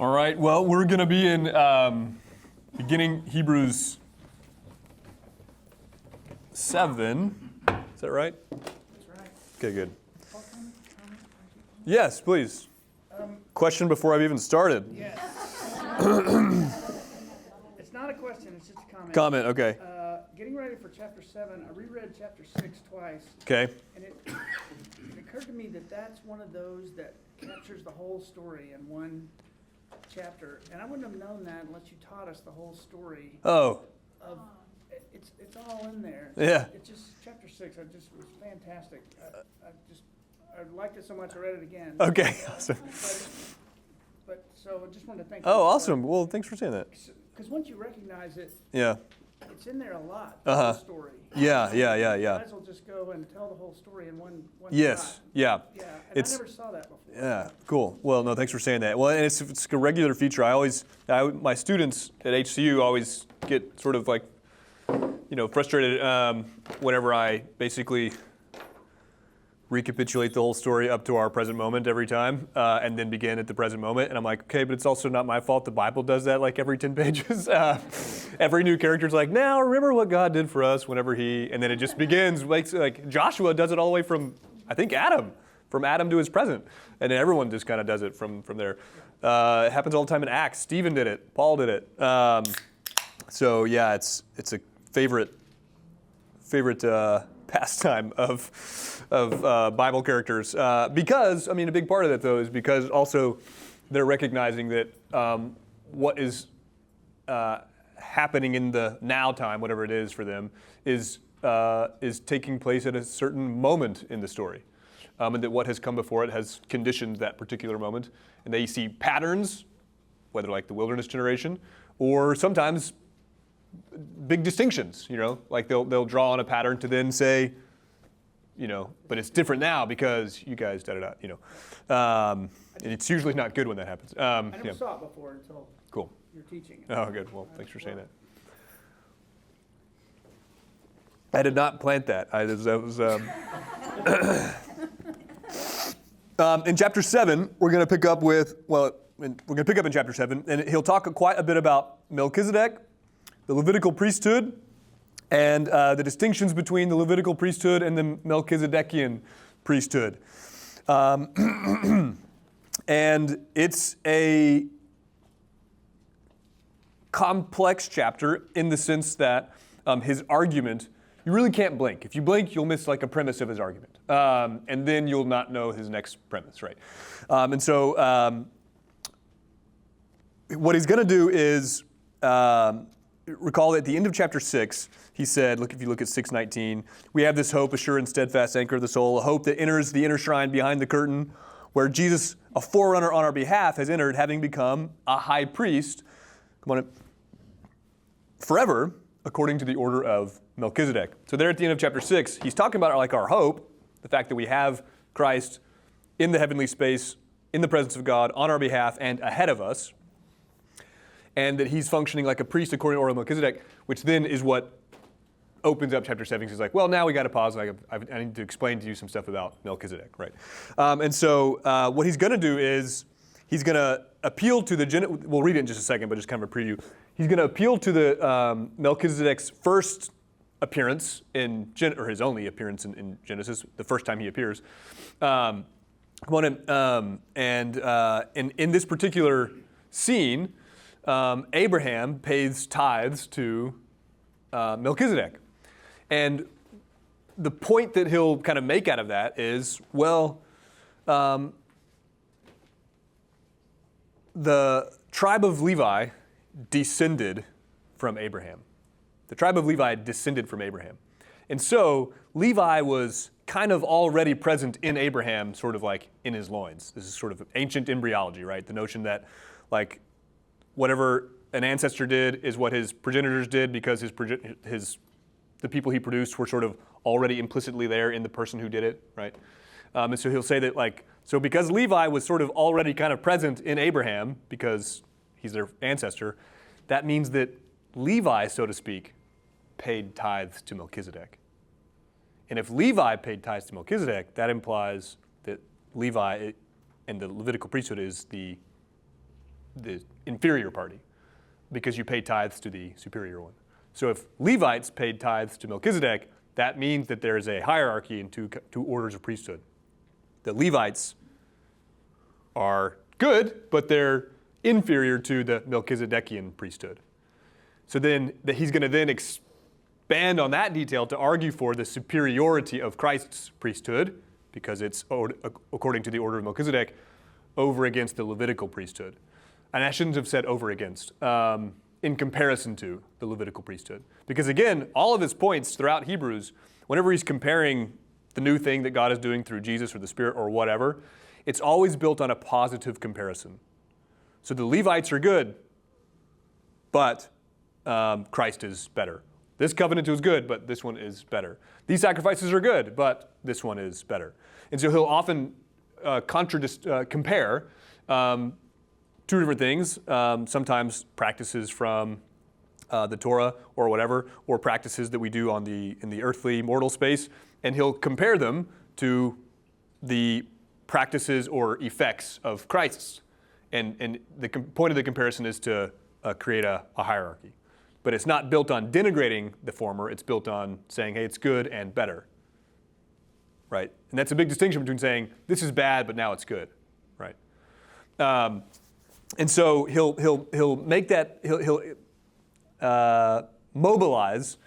All right, well, we're going to be in beginning Hebrews 7. Is that right? That's right. Okay, good. Yes, please. Question before I've even started. Yes. It's not a question, it's just a comment. Comment, okay. Getting ready for chapter 7, I reread chapter 6 twice. Okay. And it occurred to me that that's one of those that captures the whole story in one chapter. And I wouldn't have known that unless you taught us the whole story. Oh. It's all in there. Yeah. It's just chapter 6. It was fantastic. I liked it so much I read it again. Okay, awesome. But so I just wanted to thank you. Oh, awesome. Well, thanks for saying that. Because once you recognize it, Yeah. it's in there a lot, the whole story. Yeah. Might as well just go and tell the whole story in one Yes, shot. yeah. Yeah, and I never saw that before. Yeah, cool. Well, no, thanks for saying that. Well, and it's a regular feature. My students at HCU always get sort of like, frustrated whenever I basically recapitulate the whole story up to our present moment every time, and then begin at the present moment. And I'm like, okay, but it's also not my fault. The Bible does that like every 10 pages. Every new character's like, now remember what God did for us whenever and then it just begins. Like Joshua does it all the way from, I think, Adam to his present. And then everyone just kind of does it from there. It happens all the time in Acts. Stephen did it. Paul did it. So yeah, it's a favorite pastime of Bible characters, because a big part of that though is because also they're recognizing that what is happening in the now time, whatever it is for them, is taking place at a certain moment in the story, and that what has come before it has conditioned that particular moment, and they see patterns, whether like the wilderness generation or sometimes big distinctions, like they'll draw on a pattern to then say, but it's different now because you guys and it's usually not good when that happens. I never saw it before until cool. you're teaching it. Oh, good. Well, thanks for saying that. I did not plant that. In chapter 7, we're going to pick up in chapter 7, and he'll talk quite a bit about Melchizedek, the Levitical priesthood, and the distinctions between the Levitical priesthood and the Melchizedekian priesthood. And it's a complex chapter in the sense that his argument, you really can't blink. If you blink, you'll miss like a premise of his argument. And then you'll not know his next premise, right? And so what he's going to do is recall that at the end of chapter 6, he said, if you look at 6:19, we have this hope, a sure and steadfast anchor of the soul, a hope that enters the inner shrine behind the curtain, where Jesus, a forerunner on our behalf, has entered, having become a high priest, forever, according to the order of Melchizedek. So there at the end of chapter 6, he's talking about like our hope, the fact that we have Christ in the heavenly space, in the presence of God, on our behalf, and ahead of us, and that he's functioning like a priest according to the order of Melchizedek, which then is what opens up chapter 7. He's like, well, now we got to pause. I need to explain to you some stuff about Melchizedek, right? And so what he's going to do is he's going to appeal to the we'll read it in just a second, but just kind of a preview. He's going to appeal to the Melchizedek's first appearance or his only appearance in Genesis, the first time he appears. And in this particular scene, Abraham pays tithes to Melchizedek. And the point that he'll kind of make out of that is, the tribe of Levi descended from Abraham. The tribe of Levi descended from Abraham. And so Levi was kind of already present in Abraham, sort of like in his loins. This is sort of ancient embryology, right? The notion that like whatever an ancestor did is what his progenitors did because the people he produced were sort of already implicitly there in the person who did it, right? And so he'll say that so because Levi was sort of already kind of present in Abraham because he's their ancestor, that means that Levi, so to speak, paid tithes to Melchizedek. And if Levi paid tithes to Melchizedek, that implies that Levi and the Levitical priesthood is the the inferior party, because you pay tithes to the superior one. So if Levites paid tithes to Melchizedek, that means that there is a hierarchy in two orders of priesthood. The Levites are good, but they're inferior to the Melchizedekian priesthood. So then he's going to then expand on that detail to argue for the superiority of Christ's priesthood, because it's according to the order of Melchizedek, over against the Levitical priesthood. And I shouldn't have said over against, in comparison to the Levitical priesthood. Because again, all of his points throughout Hebrews, whenever he's comparing the new thing that God is doing through Jesus or the Spirit or whatever, it's always built on a positive comparison. So the Levites are good, but Christ is better. This covenant was good, but this one is better. These sacrifices are good, but this one is better. And so he'll often compare two different things, sometimes practices from the Torah or whatever, or practices that we do in the earthly mortal space, and he'll compare them to the practices or effects of Christ's. And the point of the comparison is to create a hierarchy. But it's not built on denigrating the former, it's built on saying, hey, it's good and better. Right? And that's a big distinction between saying, this is bad, but now it's good. Right? And so he'll make that, he'll mobilize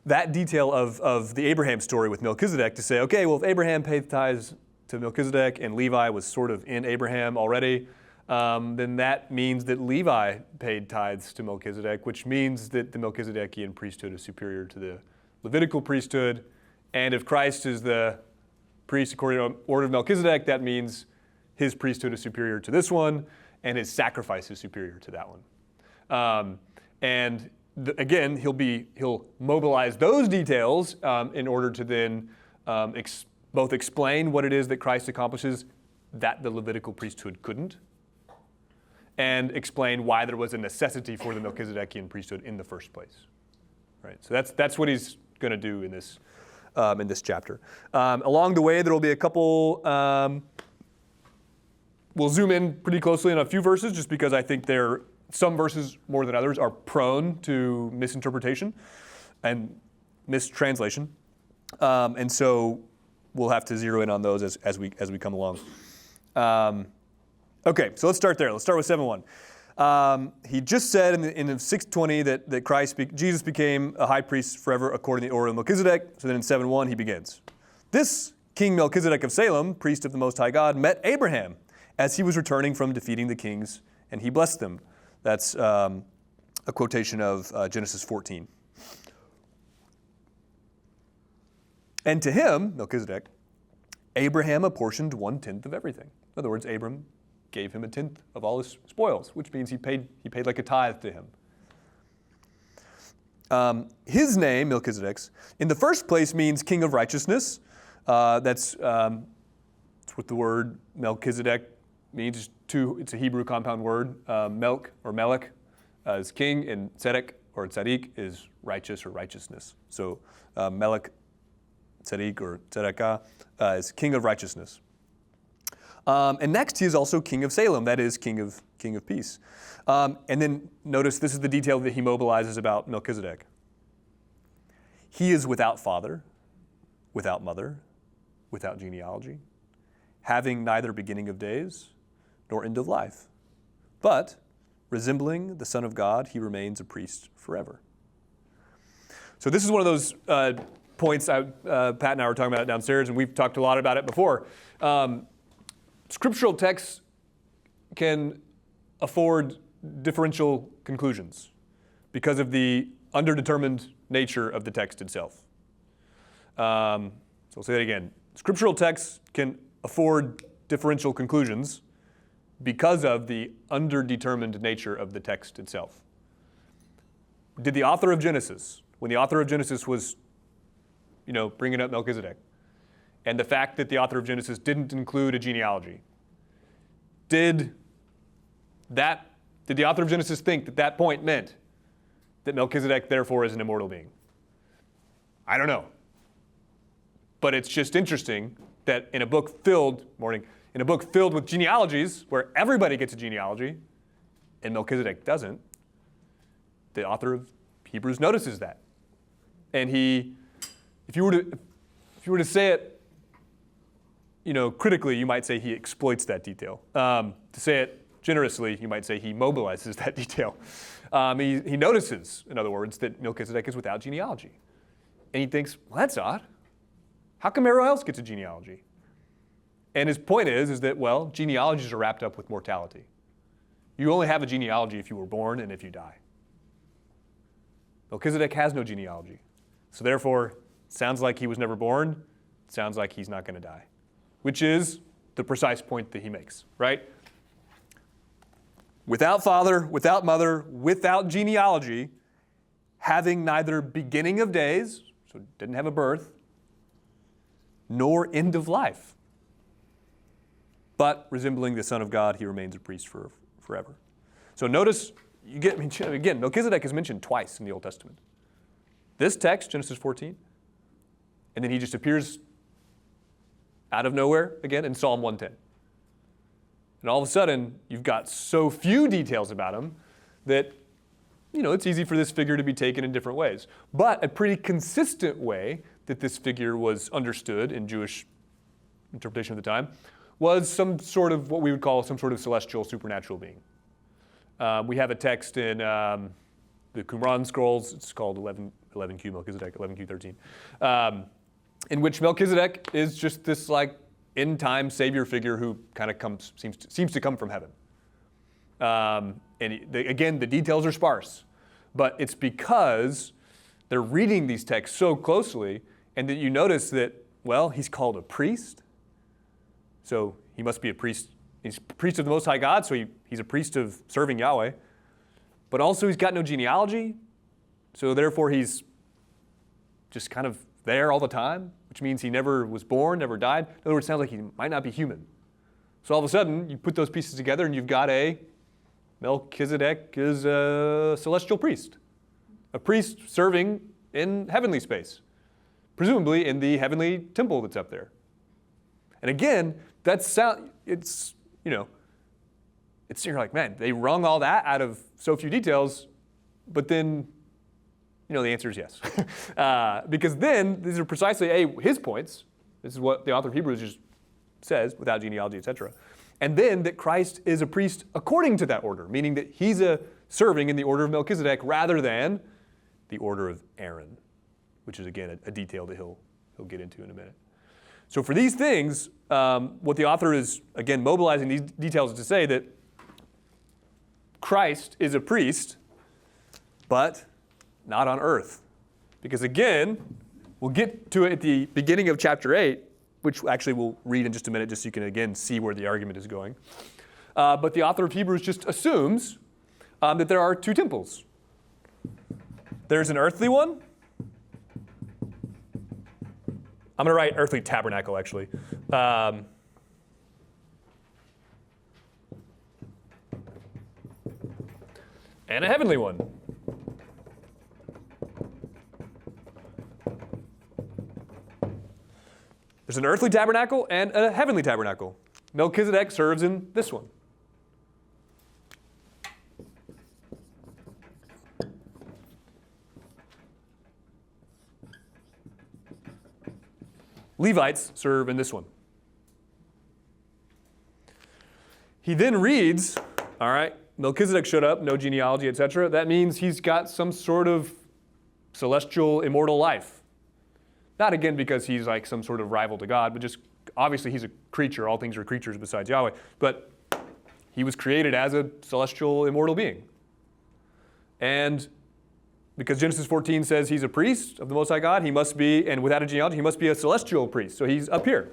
that detail of the Abraham story with Melchizedek to say, okay, well, if Abraham paid tithes to Melchizedek and Levi was sort of in Abraham already, then that means that Levi paid tithes to Melchizedek, which means that the Melchizedekian priesthood is superior to the Levitical priesthood. And if Christ is the priest according to the order of Melchizedek, that means his priesthood is superior to this one, and his sacrifice is superior to that one. Again, he'll mobilize those details in order to then both explain what it is that Christ accomplishes that the Levitical priesthood couldn't, and explain why there was a necessity for the Melchizedekian priesthood in the first place. Right. So that's what he's going to do in this chapter. Along the way, there will be a couple. We'll zoom in pretty closely on a few verses, just because I think some verses more than others are prone to misinterpretation and mistranslation, and so we'll have to zero in on those as we come along. Okay, so let's start there. Let's start with 7:1. He just said in 6:20 that Jesus became a high priest forever according to the order of Melchizedek. So then in 7:1 he begins. This King Melchizedek of Salem, priest of the Most High God, met Abraham as he was returning from defeating the kings, and he blessed them. That's a quotation of Genesis 14. And to him, Melchizedek, Abraham apportioned 1/10 of everything. In other words, Abram gave him 1/10 of all his spoils, which means he paid like a tithe to him. His name, Melchizedek's, in the first place means king of righteousness. That's what the word Melchizedek means. It's a Hebrew compound word. Melch or Melech is king, and Tzedek or Tzaddik is righteous or righteousness. So Melech, Tzaddik or Tzedekah is king of righteousness. And next, he is also king of Salem, that is, king of peace. And then notice this is the detail that he mobilizes about Melchizedek. He is without father, without mother, without genealogy, having neither beginning of days nor end of life. But, resembling the Son of God, he remains a priest forever. So this is one of those points Pat and I were talking about downstairs, and we've talked a lot about it before. Scriptural texts can afford differential conclusions because of the underdetermined nature of the text itself. So I'll say that again. Scriptural texts can afford differential conclusions because of the underdetermined nature of the text itself. Did the author of Genesis, when the author of Genesis was, bringing up Melchizedek, and the fact that the author of Genesis didn't include a genealogy, did the author of Genesis think that point meant that Melchizedek therefore is an immortal being? I don't know. But it's just interesting that in a book filled with genealogies, where everybody gets a genealogy, and Melchizedek doesn't, the author of Hebrews notices that. And if you were to say it, critically, you might say he exploits that detail. To say it generously, you might say he mobilizes that detail. He notices, in other words, that Melchizedek is without genealogy. And he thinks, well, that's odd. How come everyone else gets a genealogy? And his point is that, well, genealogies are wrapped up with mortality. You only have a genealogy if you were born and if you die. Melchizedek has no genealogy. So therefore, sounds like he was never born, sounds like he's not going to die, which is the precise point that he makes, right? Without father, without mother, without genealogy, having neither beginning of days, so didn't have a birth, nor end of life. But resembling the Son of God, he remains a priest forever. So notice, again, Melchizedek is mentioned twice in the Old Testament. This text, Genesis 14, and then he just appears out of nowhere again in Psalm 110. And all of a sudden, you've got so few details about him that, it's easy for this figure to be taken in different ways. But a pretty consistent way that this figure was understood in Jewish interpretation of the time was some sort of what we would call some sort of celestial supernatural being. We have a text in the Qumran scrolls. It's called 11Q Melchizedek, 11Q13, in which Melchizedek is just this end-time savior figure who kind of seems to come from heaven. Again, the details are sparse, but it's because they're reading these texts so closely, and that you notice that, well, he's called a priest, so he must be a priest. He's a priest of the Most High God, so he's a priest of serving Yahweh. But also he's got no genealogy, so therefore he's just kind of there all the time, which means he never was born, never died. In other words, it sounds like he might not be human. So all of a sudden, you put those pieces together and you've got Melchizedek is a celestial priest, a priest serving in heavenly space, presumably in the heavenly temple that's up there. And again, you're like, man, they wrung all that out of so few details, but then, the answer is yes. Because then, these are precisely, his points. This is what the author of Hebrews just says, without genealogy, etc. And then that Christ is a priest according to that order, meaning that he's serving in the order of Melchizedek rather than the order of Aaron, which is, again, a detail that he'll get into in a minute. So for these things, what the author is, again, mobilizing these details to say that Christ is a priest, but not on earth. Because again, we'll get to it at the beginning of chapter 8, which actually we'll read in just a minute just so you can, again, see where the argument is going. But the author of Hebrews just assumes that there are two temples. There's an earthly one. I'm going to write earthly tabernacle, actually. And a heavenly one. There's an earthly tabernacle and a heavenly tabernacle. Melchizedek serves in this one. Levites serve in this one. He then reads, all right, Melchizedek showed up, no genealogy, etc. That means he's got some sort of celestial immortal life. Not again because he's like some sort of rival to God, but just obviously he's a creature. All things are creatures besides Yahweh. But he was created as a celestial immortal being. And because Genesis 14 says he's a priest of the Most High God, he must be, and without a genealogy, he must be a celestial priest. So he's up here.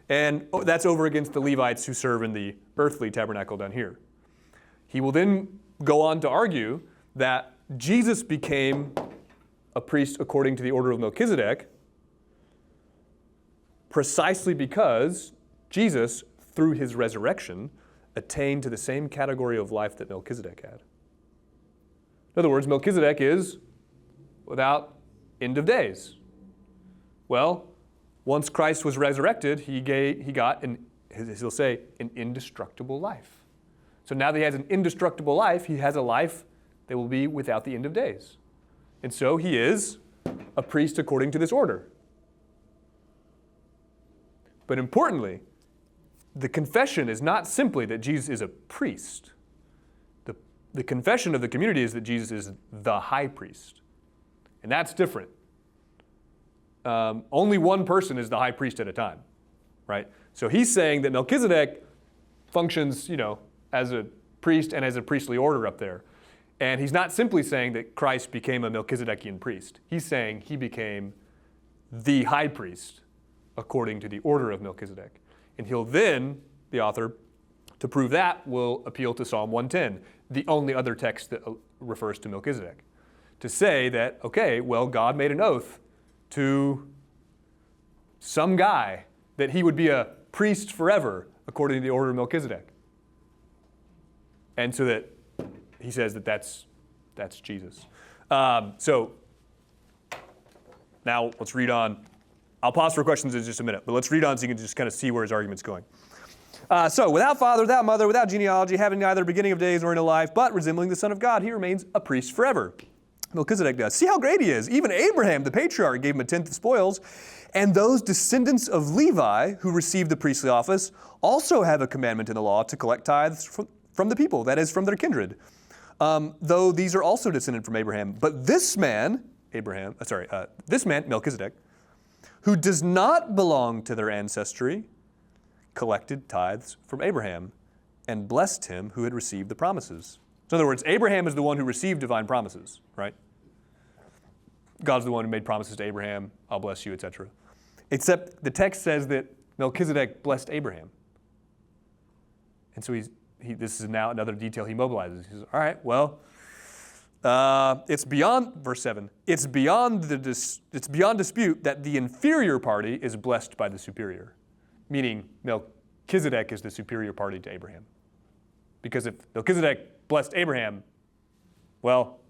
And that's over against the Levites who serve in the earthly tabernacle down here. He will then go on to argue that Jesus became a priest according to the order of Melchizedek precisely because Jesus, through his resurrection, attained to the same category of life that Melchizedek had. In other words, Melchizedek is without end of days. Well, once Christ was resurrected, he got, he'll say, an indestructible life. So now that he has an indestructible life, he has a life that will be without the end of days. And so he is a priest according to this order. But importantly, the confession is not simply that Jesus is a priest. The confession of the community is that Jesus is the high priest. And that's different. Only one person is the high priest at a time, right? So he's saying that Melchizedek functions, as a priest and as a priestly order up there. And he's not simply saying that Christ became a Melchizedekian priest. He's saying he became the high priest according to the order of Melchizedek. And he'll then, the author, to prove that, will appeal to Psalm 110, the only other text that refers to Melchizedek, to say that, okay, well, God made an oath to some guy that he would be a priest forever according to the order of Melchizedek. And so that he says that that's Jesus. So now let's read on. I'll pause for questions in just a minute, but let's read on so you can just kind of see where his argument's going. So without father, without mother, without genealogy, having neither beginning of days nor end of life, but resembling the Son of God, he remains a priest forever. Melchizedek does. See how great he is. Even Abraham, the patriarch, gave him a tenth of spoils. And those descendants of Levi who received the priestly office also have a commandment in the law to collect tithes from the people, that is, from their kindred. Though these are also descended from Abraham. But this man, Melchizedek, who does not belong to their ancestry, collected tithes from Abraham and blessed him who had received the promises. So in other words, Abraham is the one who received divine promises, right? God's the one who made promises to Abraham, I'll bless you, etc. Except the text says that Melchizedek blessed Abraham. And so this is now another detail he mobilizes. He says, all right, well, it's beyond, verse 7, it's beyond dispute that the inferior party is blessed by the superior, meaning Melchizedek is the superior party to Abraham. Because if Melchizedek blessed Abraham, well,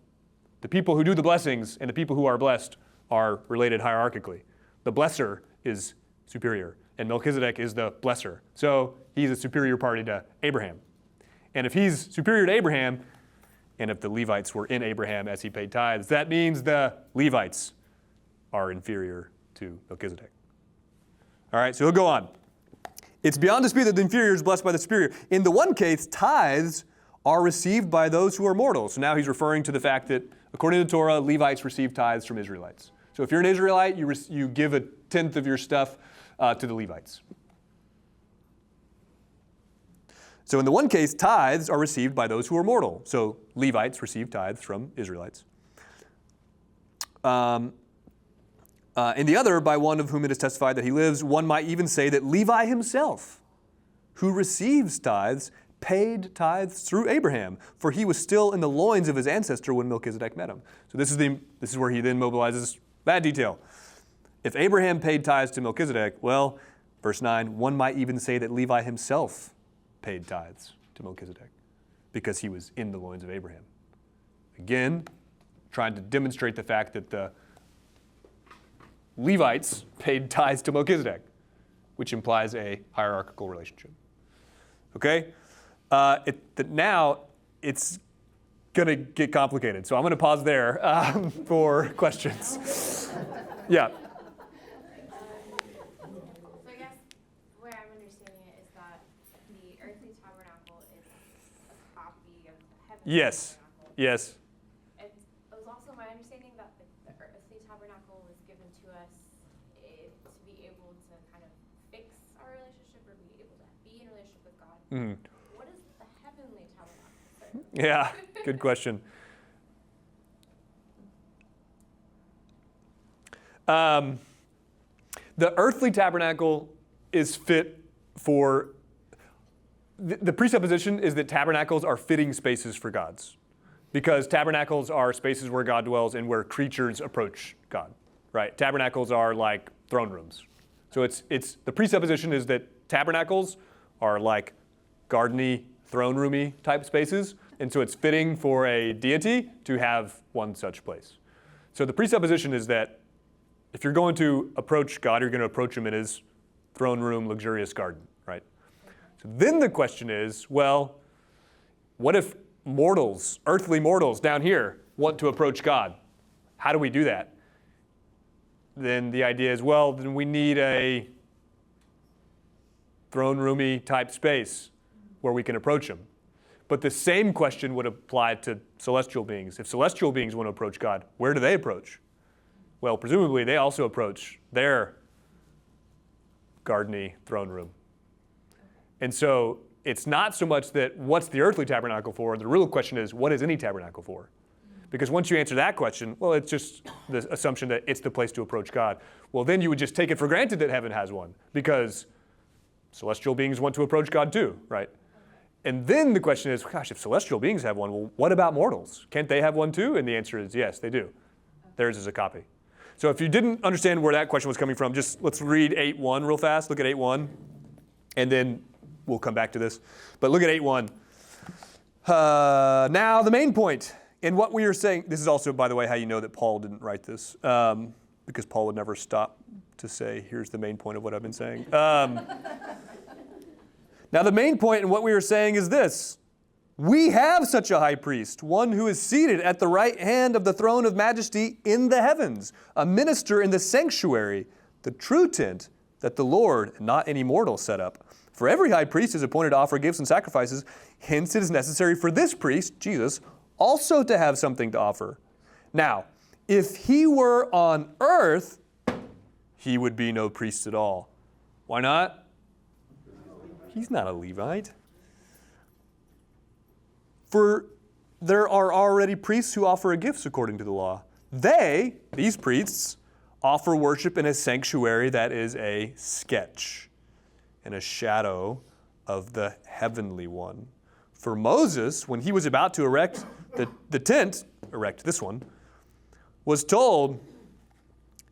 the people who do the blessings and the people who are blessed are related hierarchically. The blesser is superior, and Melchizedek is the blesser. So he's a superior party to Abraham. And if he's superior to Abraham, and if the Levites were in Abraham as he paid tithes, that means the Levites are inferior to Melchizedek. All right, so he'll go on. It's beyond dispute that the inferior is blessed by the superior. In the one case, tithes are received by those who are mortal. So now he's referring to the fact that, according to the Torah, Levites receive tithes from Israelites. So if you're an Israelite, you give a tenth of your stuff to the Levites. So in the one case, tithes are received by those who are mortal. So Levites receive tithes from Israelites. In the other, by one of whom it is testified that he lives, one might even say that Levi himself, who receives tithes, paid tithes through Abraham, for he was still in the loins of his ancestor when Melchizedek met him. So this is where he then mobilizes that detail. If Abraham paid tithes to Melchizedek, well, verse 9, one might even say that Levi himself paid tithes to Melchizedek because he was in the loins of Abraham. Again, trying to demonstrate the fact that the Levites paid tithes to Melchizedek, which implies a hierarchical relationship. Okay? Now it's going to get complicated, so I'm going to pause there for questions. Yeah. So I guess the way I'm understanding it is that the earthly tabernacle is a copy of the heavenly Yes. tabernacle. Yes. It was also my understanding that the earthly tabernacle was given to us to be able to kind of fix our relationship or be able to be in a relationship with God. Mm-hmm. What is the heavenly tabernacle? Yeah, good question. The earthly tabernacle is fit for, the presupposition is that tabernacles are fitting spaces for gods, because tabernacles are spaces where God dwells and where creatures approach God, right? Tabernacles are like throne rooms. So it's the presupposition is that tabernacles are like garden-y, throne roomy type spaces, and so it's fitting for a deity to have one such place. So the presupposition is that if you're going to approach God, you're going to approach him in his throne room, luxurious garden, right? So then the question is, well, what if mortals, earthly mortals down here, want to approach God? How do we do that? Then the idea is, well, then we need a throne roomy type space where we can approach him. But the same question would apply to celestial beings. If celestial beings want to approach God, where do they approach? Well, presumably they also approach their gardeny throne room. And so it's not so much that what's the earthly tabernacle for? The real question is, what is any tabernacle for? Because once you answer that question, well, it's just the assumption that it's the place to approach God. Well, then you would just take it for granted that heaven has one, because celestial beings want to approach God too, right? And then the question is, gosh, if celestial beings have one, well, what about mortals? Can't they have one too? And the answer is yes, they do. Theirs is a copy. So if you didn't understand where that question was coming from, just let's read 8:1 real fast. Look at 8:1, and then we'll come back to this. But look at 8:1. Now the main point in what we are saying. This is also, by the way, how you know that Paul didn't write this, because Paul would never stop to say, here's the main point of what I've been saying. Now the main point in what we are saying is this. We have such a high priest, one who is seated at the right hand of the throne of majesty in the heavens, a minister in the sanctuary, the true tent that the Lord, and not any mortal, set up. For every high priest is appointed to offer gifts and sacrifices. Hence it is necessary for this priest, Jesus, also to have something to offer. Now, if he were on earth, he would be no priest at all. Why not? He's not a Levite. For there are already priests who offer gifts according to the law. These priests, offer worship in a sanctuary that is a sketch and a shadow of the heavenly one. For Moses, when he was about to erect the tent, this one, was told,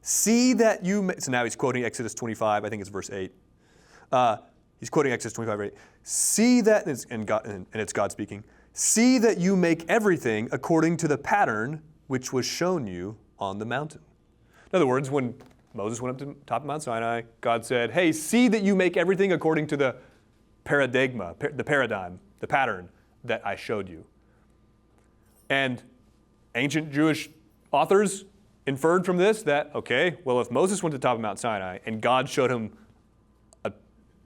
see that you may, so now he's quoting Exodus 25, I think it's verse 8. He's quoting Exodus 25, 8. See that, and it's God speaking, see that you make everything according to the pattern which was shown you on the mountain. In other words, when Moses went up to the top of Mount Sinai, God said, hey, see that you make everything according to the paradigm, the pattern that I showed you. And ancient Jewish authors inferred from this that, okay, well, if Moses went to the top of Mount Sinai and God showed him a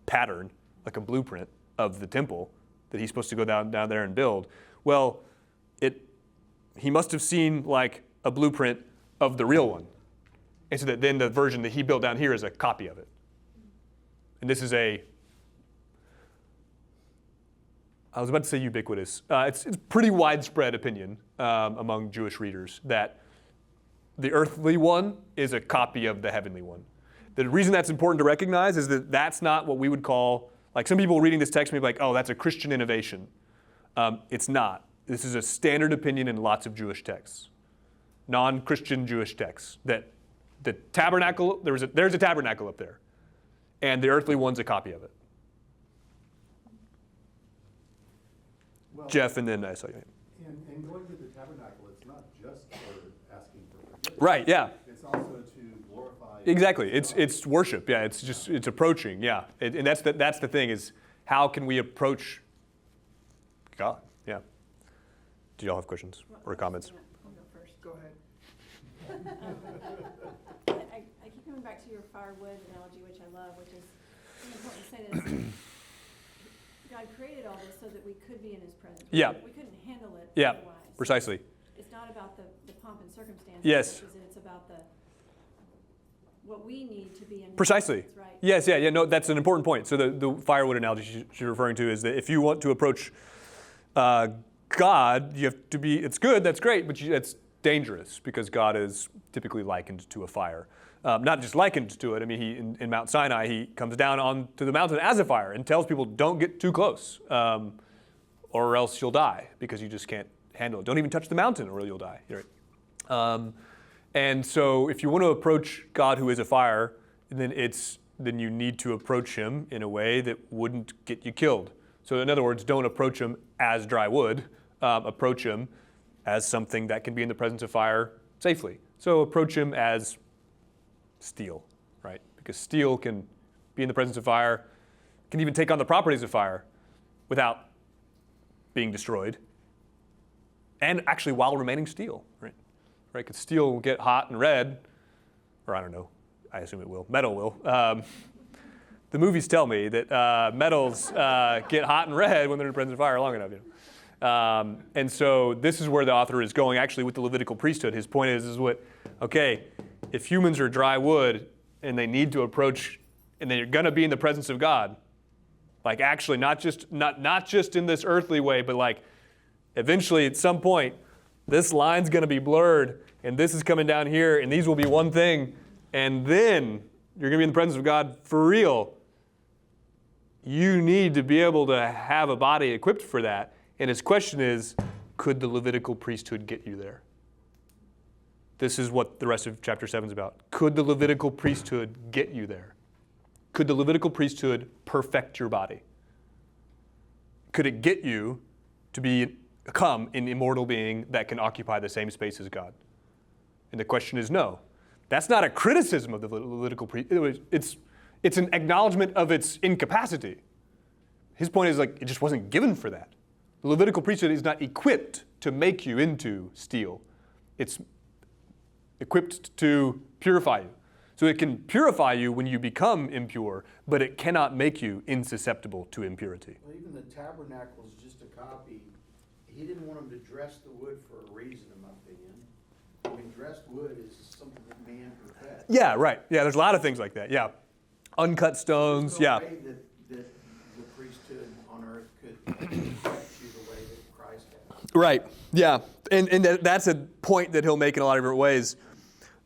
pattern, like a blueprint of the temple that he's supposed to go down there and build, well, he must have seen like a blueprint of the real one. And so that then the version that he built down here is a copy of it. And this is I was about to say ubiquitous. It's pretty widespread opinion among Jewish readers that the earthly one is a copy of the heavenly one. The reason that's important to recognize is that that's not what we would call, like some people reading this text may be like, oh, that's a Christian innovation. It's not. This is a standard opinion in lots of Jewish texts, non-Christian Jewish texts, that the tabernacle, there's a tabernacle up there, and the earthly one's a copy of it. Well, Jeff, and then I saw you. And going to the tabernacle, it's not just for asking for forgiveness. Right, yeah. It's also to glorify. Exactly. It's worship. Yeah, it's approaching. Yeah, and that's the thing is how can we approach God? Yeah. Do y'all have questions or comments? I'll go first. Go ahead. I keep coming back to your firewood analogy, which I love, which is really important to say this. God created all this so that we could be in his presence. Yeah. We couldn't handle it Yeah, otherwise. precisely. It's not about the pomp and circumstance. Yes. It's about what we need to be in his Precisely. presence, right? Yes, yeah. No, that's an important point. So the firewood analogy she's referring to is that if you want to approach God, you have to be. It's good. That's great, but it's dangerous because God is typically likened to a fire. Not just likened to it. I mean, in Mount Sinai, he comes down onto the mountain as a fire and tells people, don't get too close, or else you'll die because you just can't handle it. Don't even touch the mountain or you'll die. Right? And so if you want to approach God who is a fire, then you need to approach him in a way that wouldn't get you killed. So in other words, don't approach him as dry wood. Approach him as something that can be in the presence of fire safely. So approach him as steel, right? Because steel can be in the presence of fire, can even take on the properties of fire without being destroyed, and actually while remaining steel, right? Right? Because steel will get hot and red, or I don't know, I assume it will. Metal will. The movies tell me that metals get hot and red when they're in the presence of fire long enough. And so this is where the author is going actually with the Levitical priesthood. His point is what, okay, if humans are dry wood and they need to approach, and they're going to be in the presence of God, like actually not just in this earthly way, but like eventually at some point, this line's going to be blurred, and this is coming down here, and these will be one thing, and then you're going to be in the presence of God for real. You need to be able to have a body equipped for that. And his question is, could the Levitical priesthood get you there? This is what the rest of chapter 7 is about. Could the Levitical priesthood get you there? Could the Levitical priesthood perfect your body? Could it get you to become an immortal being that can occupy the same space as God? And the question is no. That's not a criticism of the Levitical priesthood. It's an acknowledgement of its incapacity. His point is like it just wasn't given for that. The Levitical priesthood is not equipped to make you into steel. It's equipped to purify you. So it can purify you when you become impure, but it cannot make you insusceptible to impurity. Well, even the tabernacle is just a copy. He didn't want them to dress the wood for a reason, in my opinion. I mean, dressed wood is something that man perfects. Yeah, right. Yeah, there's a lot of things like that. Yeah. Uncut stones, There's no yeah. way that the priesthood on earth could perfect you the way that Christ has. Right, yeah. And that's a point that he'll make in a lot of different ways.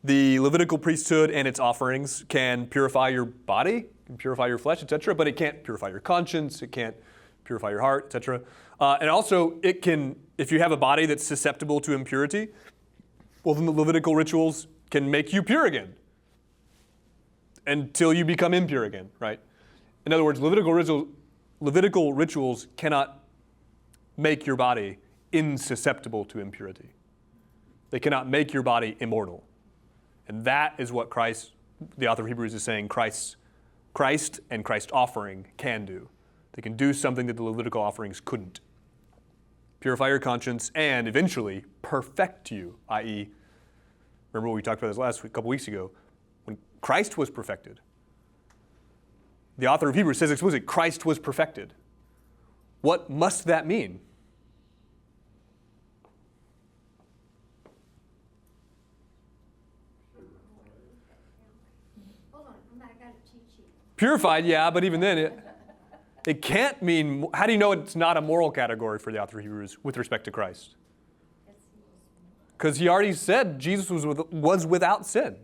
The Levitical priesthood and its offerings can purify your body, can purify your flesh, etc., but it can't purify your conscience, it can't purify your heart, etc. And also, it can, if you have a body that's susceptible to impurity, well, then the Levitical rituals can make you pure again until you become impure again, right? In other words, Levitical rituals cannot make your body insusceptible to impurity. They cannot make your body immortal. And that is what Christ, the author of Hebrews is saying, Christ and Christ's offering can do. They can do something that the Levitical offerings couldn't. Purify your conscience and eventually perfect you, i.e., remember what we talked about this couple weeks ago, when Christ was perfected. The author of Hebrews says explicitly, Christ was perfected. What must that mean? Hold on, I got a cheat sheet. Purified, yeah, but even then, it can't mean, how do you know it's not a moral category for the author of Hebrews with respect to Christ? Because he already said Jesus was without sin.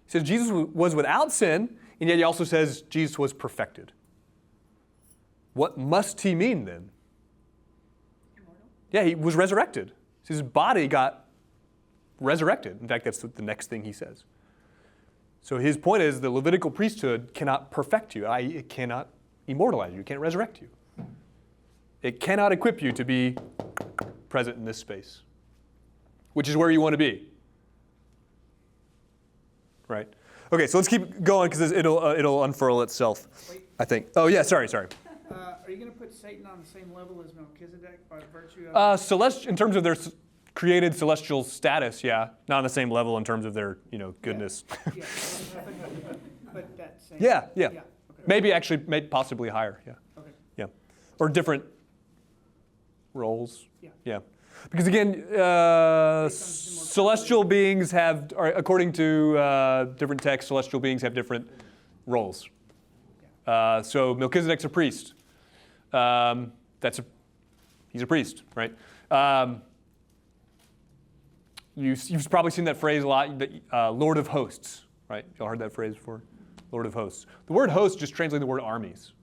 He says Jesus was without sin, and yet he also says Jesus was perfected. What must he mean then? Immortal? Yeah, he was resurrected. His body got resurrected. In fact, that's the next thing he says. So his point is the Levitical priesthood cannot perfect you, i.e., it cannot immortalize you, it can't resurrect you. It cannot equip you to be present in this space, which is where you want to be. Right? Okay, so let's keep going because it'll unfurl itself, Wait. I think. Oh, yeah, sorry. Are you going to put Satan on the same level as Melchizedek by virtue of? In terms of their created celestial status, yeah. Not on the same level in terms of their, goodness. Yeah, but that same. Yeah. Okay. Maybe actually, possibly higher, yeah. Okay. Yeah. Or different roles. Yeah. Yeah. Because again, celestial beings have, according to different texts, celestial beings have different roles. So Melchizedek's a priest. He's a priest, right? You've probably seen that phrase a lot, Lord of Hosts, right? Y'all heard that phrase before? Lord of Hosts. The word host just translates the word armies.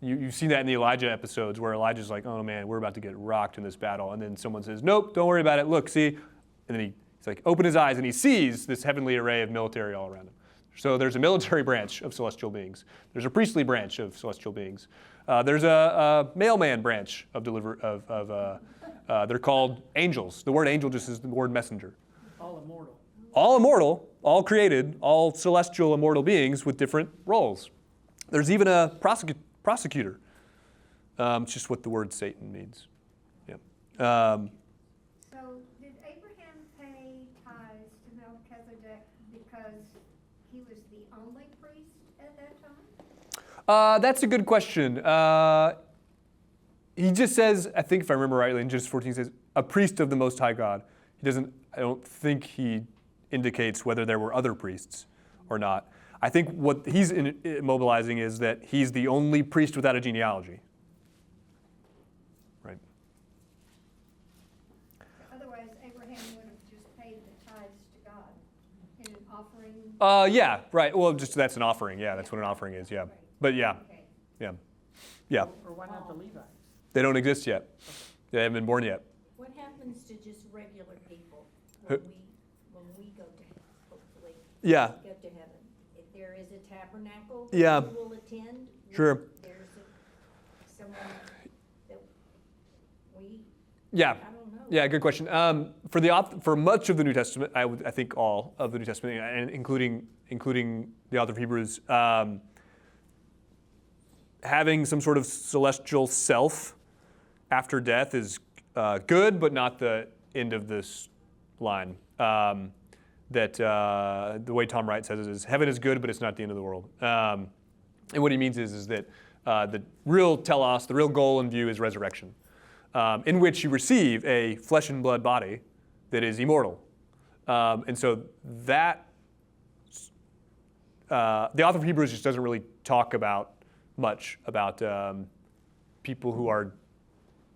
You've seen that in the Elijah episodes where Elijah's like, oh man, we're about to get rocked in this battle. And then someone says, nope, don't worry about it. Look, see? And then he's like, open his eyes and he sees this heavenly array of military all around him. So there's a military branch of celestial beings. There's a priestly branch of celestial beings. There's a mailman branch they're called angels. The word angel just is the word messenger. All immortal. All immortal, all created, all celestial immortal beings with different roles. There's even a prosecutor. It's just what the word Satan means. Yeah. So did Abraham pay tithes to Melchizedek because he was the only priest at that time? That's a good question. He just says, I think if I remember rightly, in Genesis 14, he says, a priest of the Most High God. He doesn't, I don't think he indicates whether there were other priests or not. I think what he's immobilizing is that he's the only priest without a genealogy. Right. Otherwise, Abraham would have just paid the tithes to God in an offering. Yeah, right. Well, just that's an offering. Yeah, that's what an offering is. Yeah. But yeah, Okay. yeah, yeah. Or why not the Levites? They don't exist yet. They haven't been born yet. What happens to just regular people Who- when we go to, hopefully, Yeah. go to heaven? If there is a tabernacle Yeah. that we will attend? Sure. There's someone that we, Yeah. I don't know. Yeah, good question. For much of the New Testament, I think all of the New Testament, and including the author of Hebrews, having some sort of celestial self after death is good, but not the end of this line. That the way Tom Wright says it is, heaven is good, but it's not the end of the world. And what he means is that the real telos, the real goal in view is resurrection, in which you receive a flesh and blood body that is immortal. And so that, the author of Hebrews just doesn't really talk much about people who are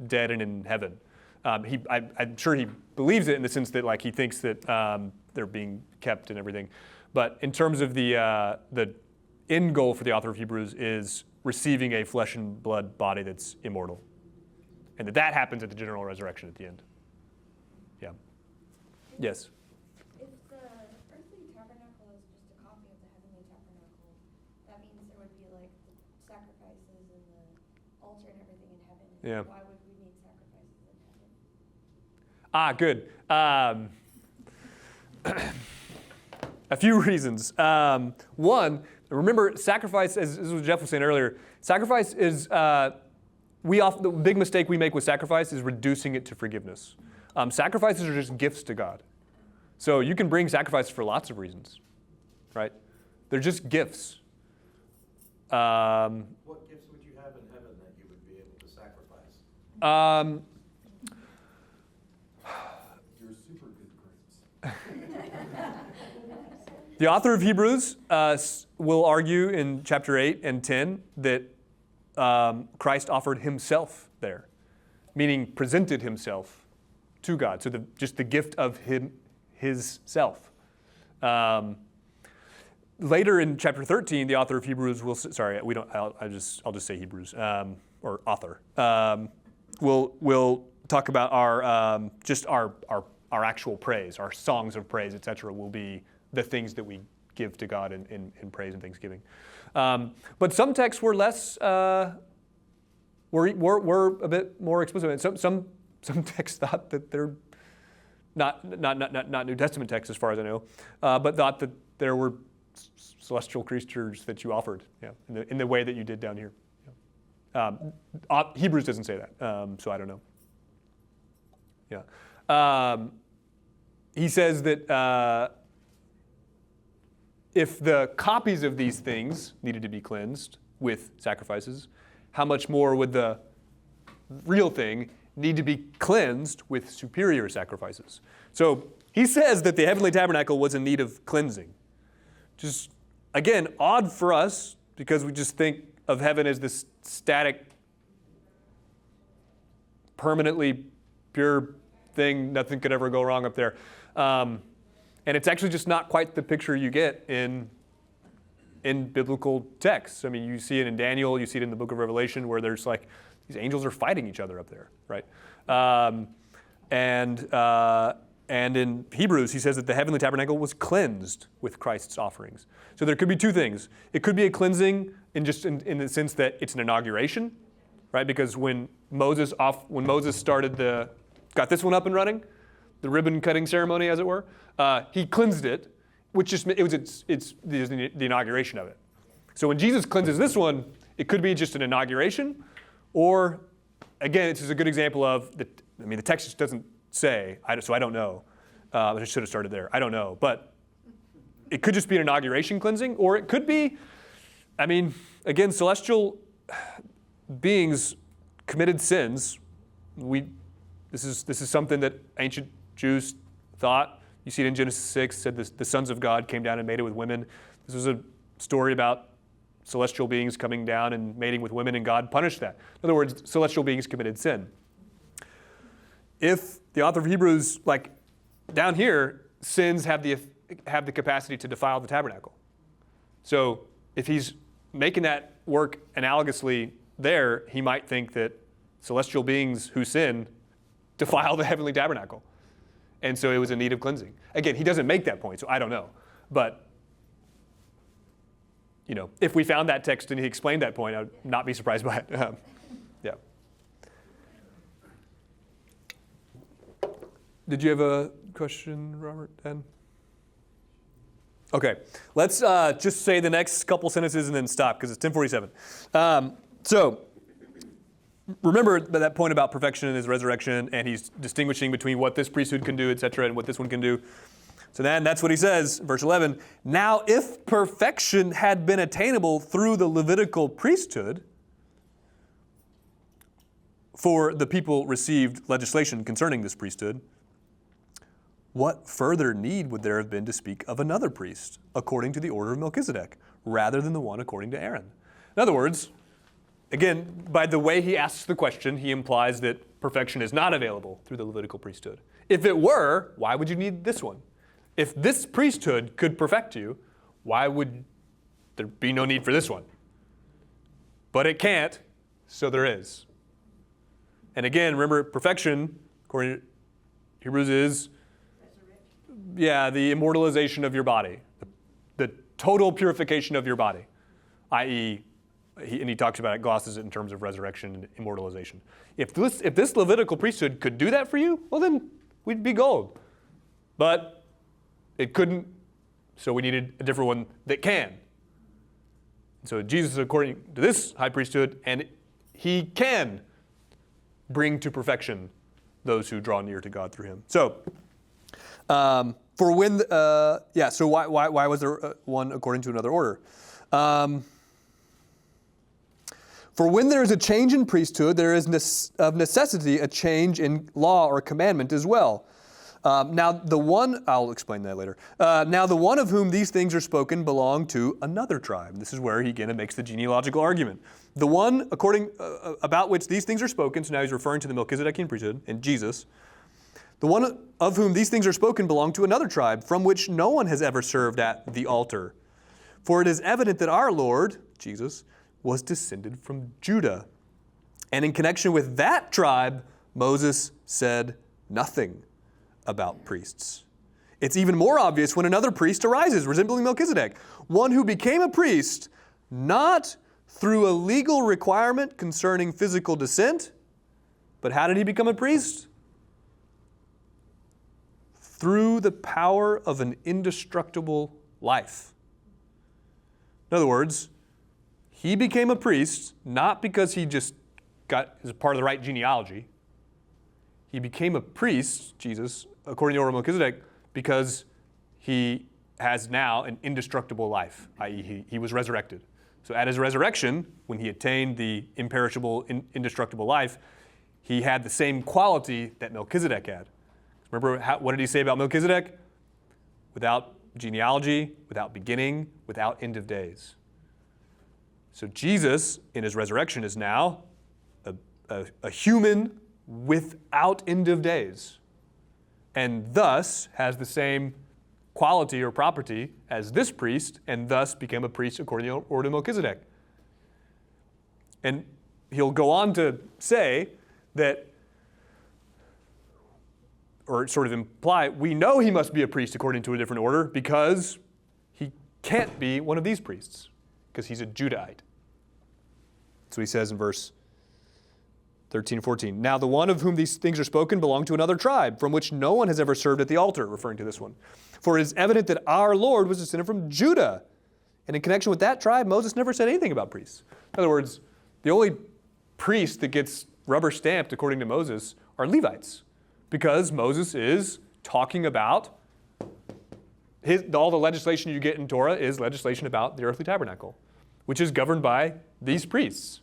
dead and in heaven. I'm sure he believes it in the sense that like he thinks that they're being kept and everything. But in terms of the end goal for the author of Hebrews is receiving a flesh and blood body that's immortal. And that happens at the general resurrection at the end. Yeah. Yes? If the earthly tabernacle is just a copy of the heavenly tabernacle, that means there would be like the sacrifices and the altar and everything in heaven. Yeah. Why would we need sacrifices in heaven? Good. A few reasons. One, remember, sacrifice, as what Jeff was saying earlier, sacrifice is, the big mistake we make with sacrifice is reducing it to forgiveness. Sacrifices are just gifts to God. So you can bring sacrifices for lots of reasons, right? They're just gifts. What gifts would you have in heaven that you would be able to sacrifice? You're super good grapes. The author of Hebrews will argue in chapter 8 and 10 that Christ offered himself there, meaning presented himself to God. So just the gift of his self. Later in chapter 13, the author of Hebrews will, I'll just say Hebrews, or author, will talk about our actual praise, our songs of praise, etc. will be the things that we give to God in praise and thanksgiving. But some texts were less, were a bit more explicit. Some texts thought that they're not New Testament texts as far as I know, but thought that there were celestial creatures that you offered, in the way that you did down here. Hebrews doesn't say that, so I don't know. Yeah, he says that if the copies of these things needed to be cleansed with sacrifices, how much more would the real thing need to be cleansed with superior sacrifices? So he says that the heavenly tabernacle was in need of cleansing. Just, again, odd for us because we just think of heaven as this static, permanently pure thing. Nothing could ever go wrong up there. And it's actually just not quite the picture you get in biblical texts. I mean, you see it in Daniel, you see it in the book of Revelation where there's like, these angels are fighting each other up there, right? And in Hebrews, he says that the heavenly tabernacle was cleansed with Christ's offerings. So there could be two things. It could be a cleansing in the sense that it's an inauguration, right? Because when Moses got this one up and running, the ribbon cutting ceremony, as it were, he cleansed it, which just it's the inauguration of it. So when Jesus cleanses this one, it could be just an inauguration, Or, again, this is a good example of, the text just doesn't say, so I don't know. I should have started there. I don't know. But it could just be an inauguration cleansing, or it could be, again, celestial beings committed sins. This is something that ancient Jews thought. You see it in Genesis 6, said the sons of God came down and mated with women. This was a story about celestial beings coming down and mating with women, and God punished that. In other words, celestial beings committed sin. If the author of Hebrews, like down here, sins have the capacity to defile the tabernacle. So if he's making that work analogously there, he might think that celestial beings who sin defile the heavenly tabernacle. And so it was in need of cleansing. Again, he doesn't make that point, so I don't know. But if we found that text and he explained that point, I would not be surprised by it. Yeah. Did you have a question, Robert? Dan? Okay. Let's just say the next couple sentences and then stop, because it's 10:47. So remember that point about perfection and his resurrection, and he's distinguishing between what this priesthood can do, etc., and what this one can do. So then that's what he says, verse 11. Now, if perfection had been attainable through the Levitical priesthood, for the people received legislation concerning this priesthood, what further need would there have been to speak of another priest, according to the order of Melchizedek, rather than the one according to Aaron? In other words, again, by the way he asks the question, he implies that perfection is not available through the Levitical priesthood. If it were, why would you need this one? If this priesthood could perfect you, why would there be no need for this one? But it can't, so there is. And again, remember, perfection, according to Hebrews, is the immortalization of your body, the total purification of your body, i.e., and he talks about it, glosses it in terms of resurrection and immortalization. If this Levitical priesthood could do that for you, well then we'd be gold. But it couldn't, so we needed a different one that can. So Jesus is according to this high priesthood, and he can bring to perfection those who draw near to God through him. So, so why was there one according to another order? For when there is a change in priesthood, there is of necessity a change in law or commandment as well. I'll explain that later. Now the one of whom these things are spoken belonged to another tribe. This is where he again makes the genealogical argument. The one about which these things are spoken, so now he's referring to the Melchizedekian priesthood and Jesus. The one of whom these things are spoken belonged to another tribe, from which no one has ever served at the altar. For it is evident that our Lord, Jesus, was descended from Judah. And in connection with that tribe, Moses said nothing about priests. It's even more obvious when another priest arises, resembling Melchizedek, one who became a priest not through a legal requirement concerning physical descent, but how did he become a priest? Through the power of an indestructible life. In other words, he became a priest not because he just is part of the right genealogy. He became a priest, Jesus, according to the order of Melchizedek, because he has now an indestructible life, i.e. he was resurrected. So at his resurrection, when he attained the imperishable, indestructible life, he had the same quality that Melchizedek had. Remember, what did he say about Melchizedek? Without genealogy, without beginning, without end of days. So Jesus, in his resurrection, is now a human without end of days, and thus has the same quality or property as this priest, and thus became a priest according to the order of Melchizedek. And he'll go on to say that, or sort of imply, we know he must be a priest according to a different order because he can't be one of these priests, because he's a Judahite. That's what he says in verse 13 and 14. Now the one of whom these things are spoken belonged to another tribe, from which no one has ever served at the altar, referring to this one. For it is evident that our Lord was descended from Judah. And in connection with that tribe, Moses never said anything about priests. In other words, the only priest that gets rubber stamped according to Moses are Levites, because Moses is talking about all the legislation you get in Torah is legislation about the earthly tabernacle, which is governed by these priests.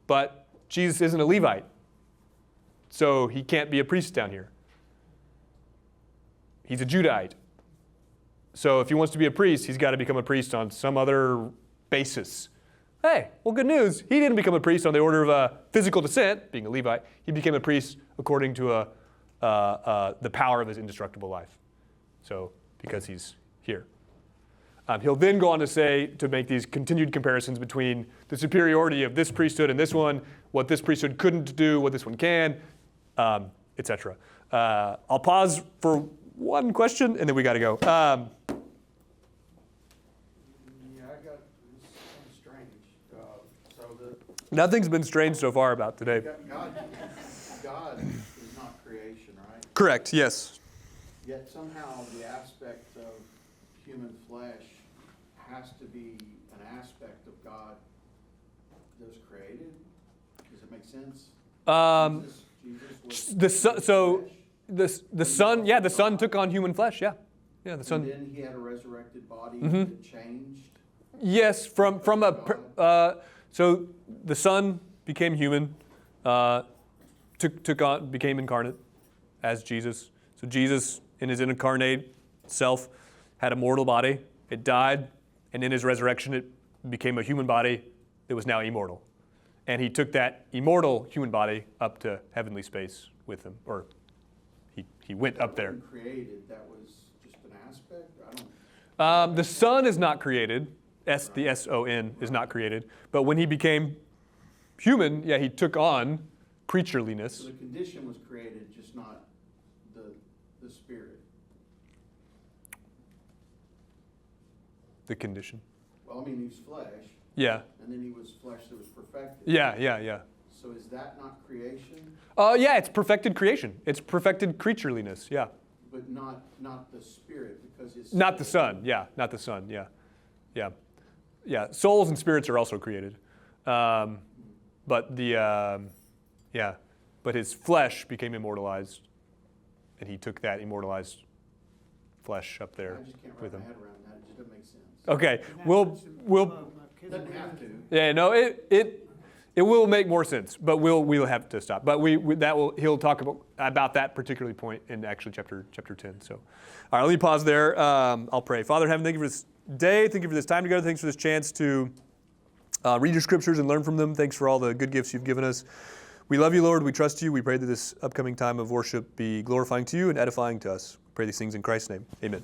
But Jesus isn't a Levite, so he can't be a priest down here. He's a Judahite. So if he wants to be a priest, he's got to become a priest on some other basis. Hey, well, good news. He didn't become a priest on the order of physical descent, being a Levite. He became a priest according to the power of his indestructible life. So, because he's here. He'll then go on to say, to make these continued comparisons between the superiority of this priesthood and this one, what this priesthood couldn't do, what this one can, etc. I'll pause for one question, and then we got to go. Yeah, I got, this is kind of strange. Nothing's been strange so far about today. God is not creation, right? Correct, yes. Yet somehow the aspect of human flesh has to be an aspect of God that was created. Does it make sense? Jesus The son, so flesh. the son took on human flesh, yeah. Yeah, the son. And then he had a resurrected body Mm-hmm. that changed. Yes, from so the son became human, became incarnate as Jesus. So Jesus, in his incarnate self, had a mortal body. It died, and in his resurrection, it became a human body that was now immortal. And he took that immortal human body up to heavenly space with him, or he went up there. Created, that was just an aspect? I don't. The Son is not created. The S-O-N is not created. But when he became human, yeah, he took on creatureliness. So the condition was created, just not the spirit. The condition. Well, I mean, he was flesh, Yeah. and then he was flesh that was perfected. Yeah. So is that not creation? Yeah, it's perfected creation. It's perfected creatureliness, yeah. But not the spirit, because it's Not the Son, yeah. Not the Son, yeah. Yeah. Souls and spirits are also created. But but his flesh became immortalized, and he took that immortalized flesh up there I just can't with wrap him. my head around that. It just doesn't make sense. Okay, And that we'll Doesn't have to. yeah, no, it will make more sense, but we'll have to stop. But he'll talk about that particular point in actually chapter 10. So, all right, let me pause there. I'll pray. Father in heaven, thank you for this day. Thank you for this time together. Thanks for this chance to read your scriptures and learn from them. Thanks for all the good gifts you've given us. We love you, Lord. We trust you. We pray that this upcoming time of worship be glorifying to you and edifying to us. We pray these things in Christ's name. Amen.